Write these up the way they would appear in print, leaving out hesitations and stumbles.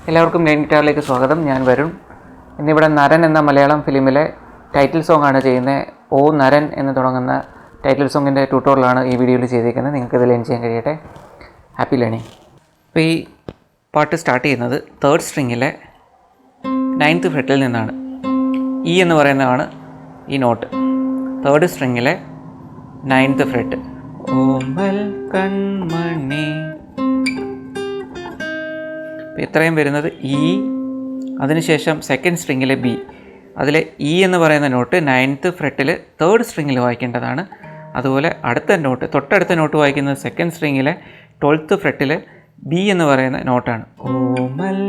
എല്ലാവർക്കും ലെയിൻ ഗിറ്റാറിലേക്ക് സ്വാഗതം. ഞാൻ വരുൺ. ഇന്നിവിടെ നരൻ എന്ന മലയാളം ഫിലിമിലെ ടൈറ്റിൽ സോങ് ആണ് ചെയ്യുന്നത്. ഓ നരൻ എന്ന് തുടങ്ങുന്ന ടൈറ്റിൽ സോങ്ങിൻ്റെ ട്യൂട്ടോറിയലാണ് ഈ വീഡിയോയിൽ ചെയ്തിരിക്കുന്നത്. നിങ്ങൾക്കിത് ലേൺ ചെയ്യാൻ കഴിയട്ടെ. Happy learning. അപ്പോൾ ഈ പാട്ട് സ്റ്റാർട്ട് ചെയ്യുന്നത് 3rd സ്ട്രിങ്ങിലെ 9th ഫ്രെറ്റിൽ നിന്നാണ്. ഇ എന്ന് പറയുന്നതാണ് ഈ നോട്ട്. 3rd സ്ട്രിങ്ങിലെ 9th FRET. ഓമൽ കൺമണി. ഇത്രയും വരുന്നത് ഇ. അതിനുശേഷം 2nd സ്ട്രിങ്ങിലെ ബി. അതിലെ ഇ എന്ന് പറയുന്ന നോട്ട് 9th ഫ്രെറ്റിൽ 3rd സ്ട്രിങ്ങിൽ വായിക്കേണ്ടതാണ്. അതുപോലെ അടുത്ത നോട്ട്, തൊട്ടടുത്ത നോട്ട് വായിക്കുന്നത് 2nd സ്ട്രിങ്ങിലെ 12th ഫ്രെറ്റിൽ ബി എന്ന് പറയുന്ന നോട്ടാണ്. ഓമൽ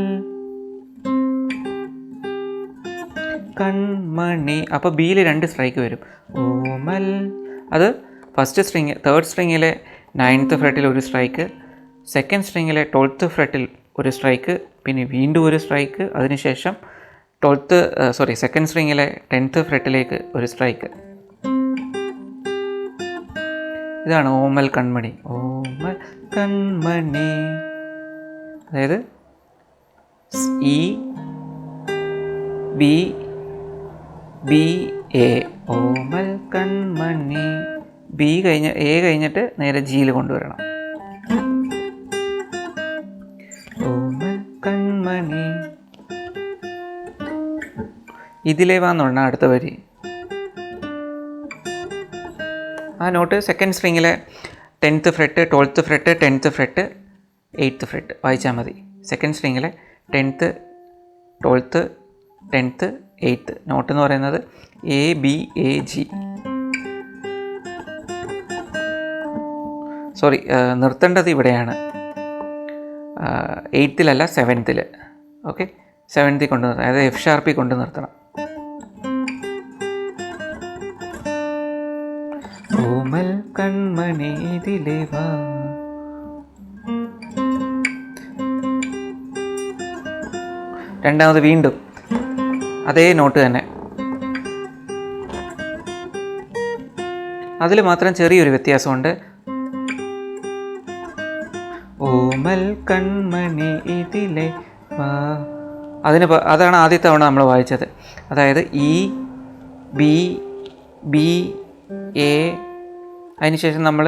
കൺമണി. അപ്പോൾ ബിയിൽ 2 സ്ട്രൈക്ക് വരും. ഓമൽ. അത് ഫസ്റ്റ് സ്ട്രിങ് 3rd സ്ട്രിങ്ങിലെ 9th ഫ്രെറ്റിൽ ഒരു സ്ട്രൈക്ക്, 2nd സ്ട്രിങ്ങിലെ 12th ഫ്രെറ്റിൽ ഒരു സ്ട്രൈക്ക്, പിന്നെ വീണ്ടും ഒരു സ്ട്രൈക്ക്, അതിനുശേഷം 2nd സ്ട്രിങ്ങിലെ 10th ഫ്രെറ്റിലേക്ക് ഒരു സ്ട്രൈക്ക്. ഇതാണ് ഓമൽ കൺമണി. ഓമൽ കൺമണി. അതായത് ഇ ബി ബി എ. ഓമൽ കൺമണി. ബി കഴിഞ്ഞ് എ കഴിഞ്ഞിട്ട് നേരെ ജിയിൽ കൊണ്ടുവരണം. ഓമൽ കൺമണി. ഇതിലേ വാന്ന് അടുത്ത വരി. ആ നോട്ട് 2nd സ്ട്രിങ്ങിലെ 10th fret, 12th fret, 10th fret, 8th fret വായിച്ചാൽ മതി. 2nd സ്ട്രിങ്ങിലെ 10th, 12th, 10th, 8th note എന്ന് പറയുന്നത് A B A G. Sorry, നിർത്തേണ്ടത് ഇവിടെയാണ്. 8th 7th. ഓക്കെ, 7th കൊണ്ട് നിർത്തണം. അതായത് എഫ് ഷാർപ്പിൽ കൊണ്ട് നിർത്തണം. ഓമൽ കൺമണി ഇതിലേ വാ. രണ്ടാമത് വീണ്ടും അതേ നോട്ട് തന്നെ. അതിൽ മാത്രം ചെറിയൊരു വ്യത്യാസമുണ്ട്. ഓമൽ കൺമണി ഇതിലേ വാ. അതാണ് ആദ്യത്തെ തവണ നമ്മൾ വായിച്ചത്. അതായത് ഇ ബി ബി എ. അതിനുശേഷം നമ്മൾ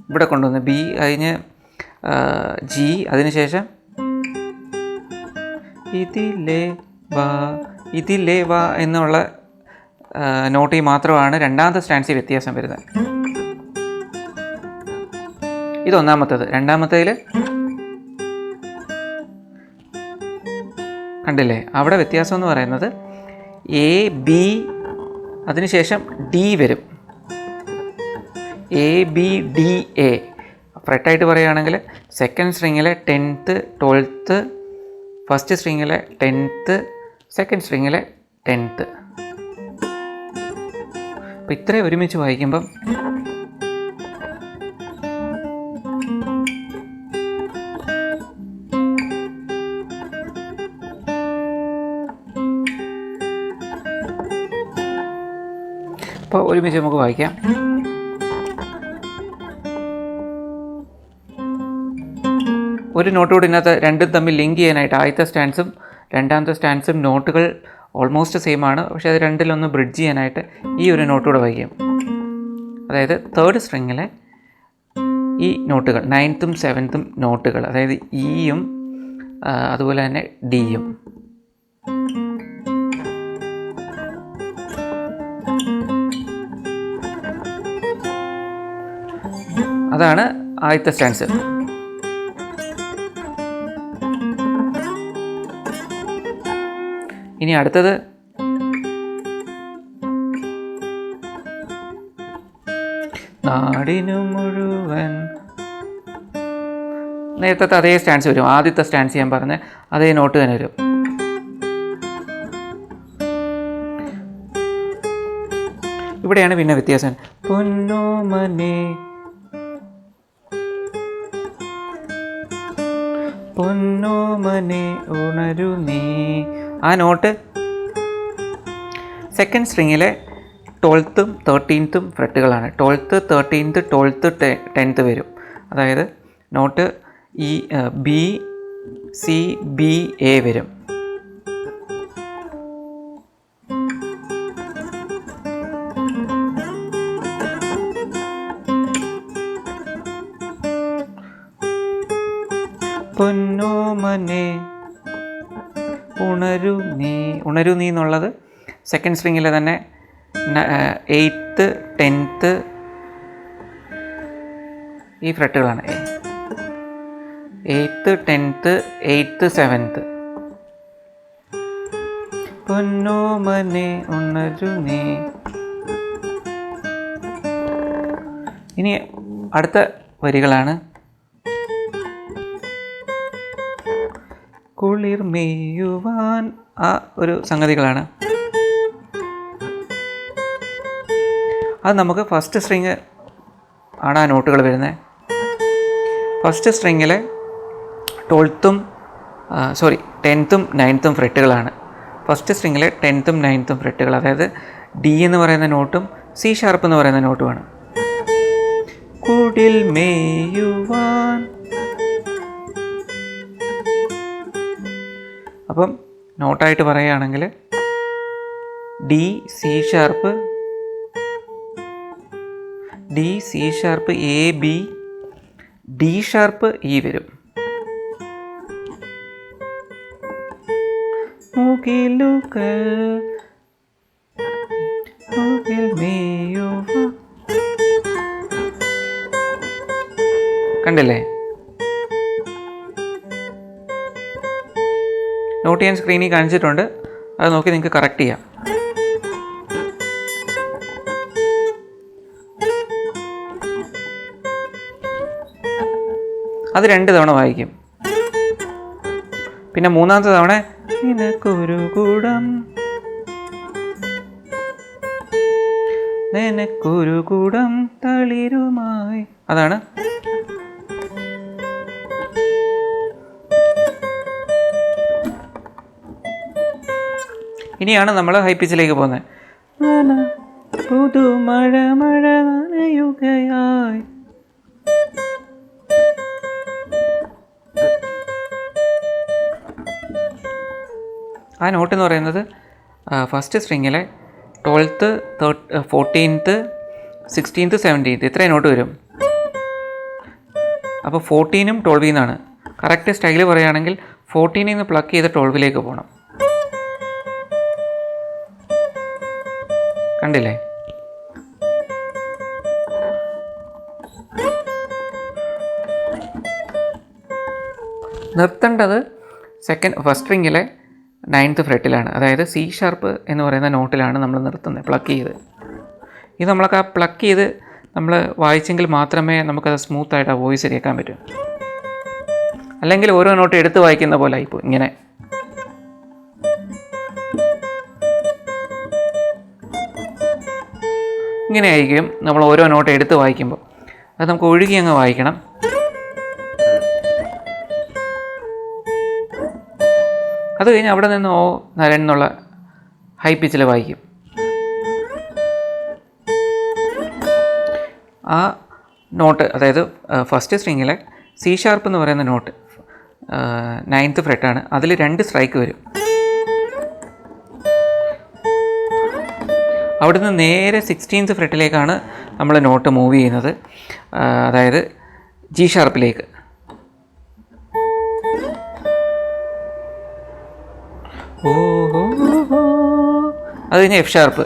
ഇവിടെ കൊണ്ടുവന്ന് ബി കഴിഞ്ഞ് ജി. അതിനുശേഷം ഇതിലേ വാ. ഇതിലേ വാ എന്നുള്ള നോട്ടിൽ മാത്രമാണ് രണ്ടാമത്തെ സ്റ്റാൻസിൽ വ്യത്യാസം വരുന്നത്. ഇതൊന്നാമത്തേത്. രണ്ടാമത്തേതിൽ കണ്ടില്ലേ, അവിടെ വ്യത്യാസം എന്ന് പറയുന്നത് എ ബി അതിനുശേഷം ഡി വരും. A B D A. ഫ്രെറ്റായിട്ട് പറയുകയാണെങ്കിൽ 2nd സ്ട്രിങ്ങിലെ 10th, 12th, 1st സ്ട്രിങ്ങിലെ 10th, 2nd സ്ട്രിങ്ങിലെ 10th. അപ്പോൾ ഇത്രയും ഒരുമിച്ച് വായിക്കുമ്പം അപ്പോൾ ഒരുമിച്ച് നമുക്ക് വായിക്കാം. ഒരു നോട്ട് കൂടി ഇതിനകത്ത് രണ്ടും തമ്മിൽ ലിങ്ക് ചെയ്യാനായിട്ട് ആദ്യത്തെ സ്റ്റാൻസും രണ്ടാമത്തെ സ്റ്റാൻസും നോട്ടുകൾ ഓൾമോസ്റ്റ് സെയിം ആണ്. പക്ഷേ അത് രണ്ടിലൊന്ന് ബ്രിഡ്ജ് ചെയ്യാനായിട്ട് ഈ ഒരു നോട്ട് കൂടെ വായിക്കും. അതായത് 3rd സ്ട്രിങ്ങിലെ ഈ നോട്ടുകൾ 9th 7th നോട്ടുകൾ, അതായത് ഇയും അതുപോലെ തന്നെ ഡിയും. അതാണ് ആദ്യത്തെ സ്റ്റാൻസ്. ഇനി അടുത്തത് നാടിനു മുഴുവൻ. നേരത്തെ അതേ സ്റ്റാൻസ് വരും. ആദ്യത്തെ സ്റ്റാൻസ് ഞാൻ പറഞ്ഞ അതേ നോട്ട് തന്നെ വരും. ഇവിടെയാണ് പിന്നെ വ്യത്യാസം. പൊന്നോമനെ പൊന്നോമനെ ഉണരു നീ. ആ note 2nd സ്ട്രിങ്ങിലെ 12th 13th ഫ്രെട്ടുകളാണ്. 12th 13th 12th 10th വരും. അതായത് നോട്ട് ഈ ബി സി ബി എ വരും. പൊന്നോമനെ ഉണരു നീ എന്നുള്ളത് സെക്കൻഡ് സ്ട്രിങ്ങിലെ തന്നെ 8th 10th ഈ ഫ്രെട്ടുകളാണ്. 8th 10th 8th 7th. പൊന്നോമനെ ഉണരു നീ. ഇനി അടുത്ത വരികളാണ്. കുളിർ മെയ്യുവാൻ, ആ ഒരു സംഗതികളാണ്. അത് നമുക്ക് ഫസ്റ്റ് സ്ട്രിങ് ആണ് ആ നോട്ടുകൾ വരുന്നത്. First സ്ട്രിങ്ങിലെ 10th 9th ഫ്രെട്ടുകളാണ്. First സ്ട്രിങ്ങിലെ 10th 9th ഫ്രെട്ടുകൾ, അതായത് ഡി എന്ന് പറയുന്ന നോട്ടും സി ഷാർപ്പ് എന്ന് പറയുന്ന നോട്ടുമാണ്. കുടിൽ മേയുവാൻ. അപ്പം നോട്ടായിട്ട് പറയുകയാണെങ്കിൽ D C sharp A B, D sharp E വരും. കണ്ടില്ലേ? നോട്ട് ഞാൻ സ്ക്രീനിൽ കാണിച്ചിട്ടുണ്ട്, അത് നോക്കി നിങ്ങൾക്ക് കറക്റ്റ് ചെയ്യാം. അത് 2 തവണ വായിക്കും. പിന്നെ മൂന്നാമത്തെ തവണ നിനക്കൊരു കൂടം തളിരുമായി, അതാണ്. ഇനിയാണ് നമ്മൾ ഹൈ പിച്ചിലേക്ക് പോകുന്നത്. പുതുമഴ നനയുകയായി. ആ നോട്ട് എന്ന് പറയുന്നത് first സ്ട്രിങ്ങിലെ 12th 14th 16th 17th ഇത്രയും നോട്ട് വരും. അപ്പോൾ 14ഉം 12 നിന്നാണ്. കറക്റ്റ് സ്റ്റൈല് പറയുകയാണെങ്കിൽ 14 നിന്ന് പ്ലക്ക് ചെയ്ത് 12ലേക്ക് പോകണം. കണ്ടില്ലേ? നിർത്തേണ്ടത് ഫസ്റ്റ് സ്ട്രിങ്ങിലെ 9th ഫ്രെട്ടിലാണ്. അതായത് സി ഷാർപ്പ് എന്ന് പറയുന്ന നോട്ടിലാണ് നമ്മൾ നിർത്തുന്നത്, പ്ലക്ക് ചെയ്ത്. ഇത് നമ്മളൊക്കെ ആ പ്ലക്ക് ചെയ്ത് നമ്മൾ വായിച്ചെങ്കിൽ മാത്രമേ നമുക്കത് സ്മൂത്തായിട്ട് ആ വോയിസ് കേൾക്കാൻ പറ്റൂ. അല്ലെങ്കിൽ ഓരോ നോട്ട് എടുത്ത് വായിക്കുന്ന പോലെ ആയിപ്പോൾ ഇങ്ങനെ. ഇങ്ങനെ ആയിരിക്കും നമ്മൾ ഓരോ നോട്ട് എടുത്ത് വായിക്കുമ്പോൾ. അത് നമുക്ക് ഒഴുകി അങ്ങ് വായിക്കണം. അത് കഴിഞ്ഞ് അവിടെ നിന്ന് ഓ നരൻ എന്നുള്ള ഹൈ പിച്ചിൽ വായിക്കും. ആ നോട്ട്, അതായത് ഫസ്റ്റ് സ്ട്രിങ്ങിലെ സി ഷാർപ്പ് എന്ന് പറയുന്ന നോട്ട് 9th ഫ്രെട്ടാണ്. അതിൽ 2 സ്ട്രൈക്ക് വരും. അവിടുന്ന് നേരെ 16th ഫ്രെട്ടിലേക്കാണ് നമ്മൾ നോട്ട് മൂവ് ചെയ്യുന്നത്, അതായത് ജി ഷാർപ്പിലേക്ക്. അത് കഴിഞ്ഞ് എഫ് ഷാർപ്പ്.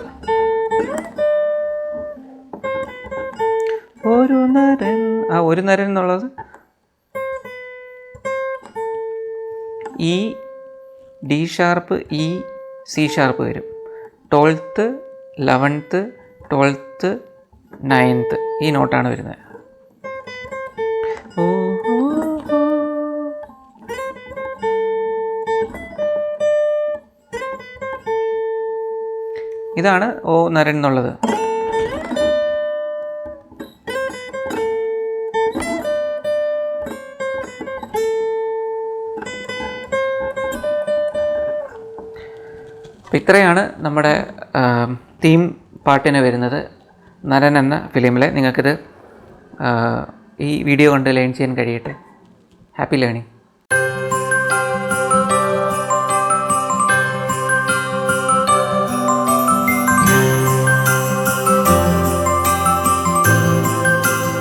ഒരു നരൻ എന്നുള്ളത് E, D sharp, E, C sharp വരും. 12th 11th 12th 9th ഈ നോട്ടാണ് വരുന്നത്. ഇതാണ് ഓ നരൻ എന്നുള്ളത്. അപ്പോൾ ഇത്രയാണ് നമ്മുടെ തീം പാട്ടിന് വരുന്നത് നരൻ എന്ന ഫിലിമിലെ. നിങ്ങൾക്കിത് ഈ വീഡിയോ കണ്ട് ലേൺ ചെയ്യാൻ കഴിയട്ടെ. Happy learning.